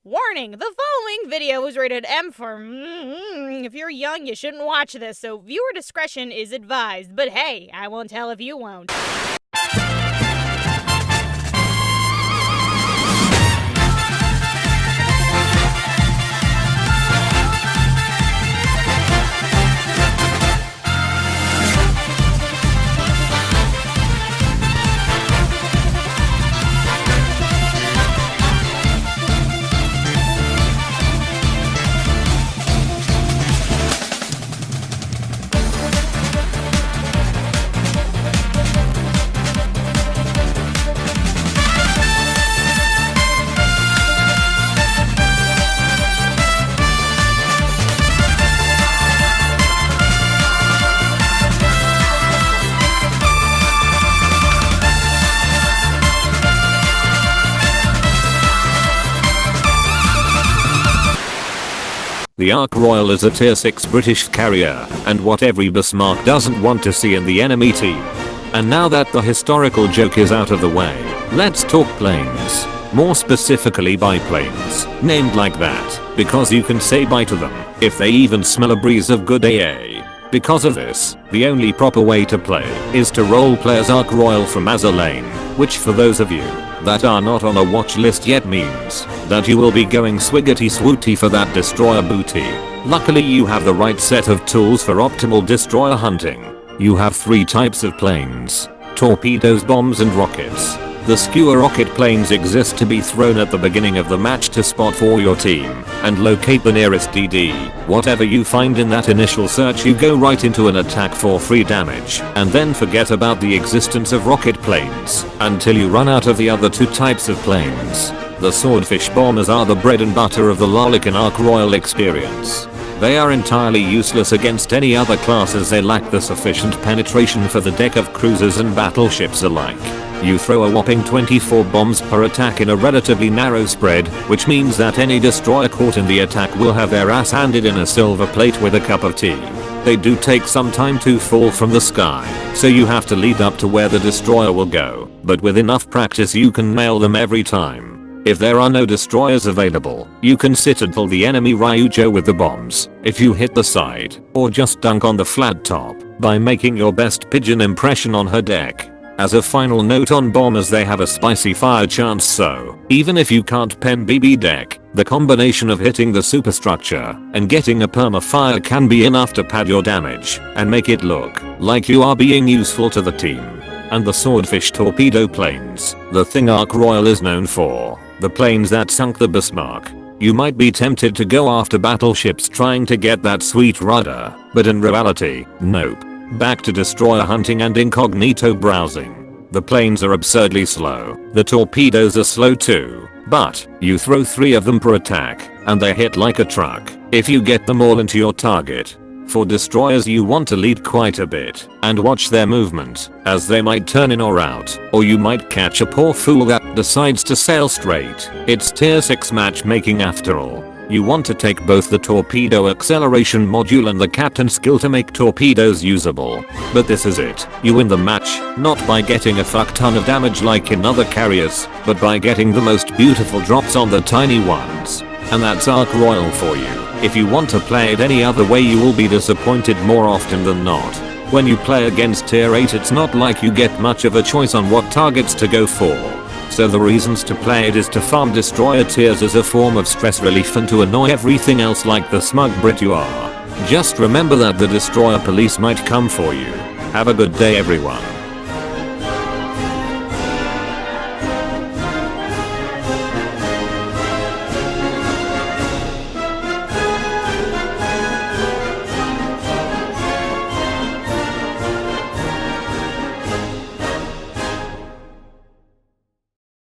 Warning, the following video is rated M for if you're young, you shouldn't watch this, so viewer discretion is advised. But hey, I won't tell if you won't. The Ark Royal is a tier 6 British carrier, and what every Bismarck doesn't want to see in the enemy team. And now that the historical joke is out of the way, let's talk planes. More specifically biplanes, named like that, because you can say bye to them, if they even smell a breeze of good AA. Because of this, the only proper way to play is to roleplay as Ark Royal from as a lane, which for those of you that are not on a watch list yet means that you will be going swiggity swooty for that destroyer booty. Luckily you have the right set of tools for optimal destroyer hunting. You have 3 types of planes: torpedoes, bombs and rockets. The skewer rocket planes exist to be thrown at the beginning of the match to spot for your team and locate the nearest DD. Whatever you find in that initial search, you go right into an attack for free damage and then forget about the existence of rocket planes until you run out of the other 2 types of planes. The Swordfish Bombers are the bread and butter of the Lolican Ark Royal experience. They are entirely useless against any other class as they lack the sufficient penetration for the deck of cruisers and battleships alike. You throw a whopping 24 bombs per attack in a relatively narrow spread, which means that any destroyer caught in the attack will have their ass handed in a silver plate with a cup of tea. They do take some time to fall from the sky, so you have to lead up to where the destroyer will go, but with enough practice you can nail them every time. If there are no destroyers available, you can sit until the enemy Ryujo with the bombs, if you hit the side, or just dunk on the flat top, by making your best pigeon impression on her deck. As a final note on bombers, they have a spicy fire chance, so even if you can't pen BB deck, the combination of hitting the superstructure and getting a perma fire can be enough to pad your damage and make it look like you are being useful to the team. And the Swordfish torpedo planes, the thing Ark Royal is known for, the planes that sunk the Bismarck. You might be tempted to go after battleships trying to get that sweet rudder, but in reality, nope. Back to destroyer hunting and incognito browsing. The planes are absurdly slow. The torpedoes are slow too, but you throw 3 of them per attack and they hit like a truck if you get them all into your target. For destroyers you want to lead quite a bit and watch their movement, as they might turn in or out, or you might catch a poor fool that decides to sail straight. It's tier 6 matchmaking after all. You want to take both the torpedo acceleration module and the captain skill to make torpedoes usable. But this is it. You win the match, not by getting a fuck ton of damage like in other carriers, but by getting the most beautiful drops on the tiny ones. And that's Ark Royal for you. If you want to play it any other way, you will be disappointed more often than not. When you play against tier 8, it's not like you get much of a choice on what targets to go for. So the reasons to play it is to farm destroyer tiers as a form of stress relief and to annoy everything else like the smug Brit you are. Just remember that the destroyer police might come for you. Have a good day everyone.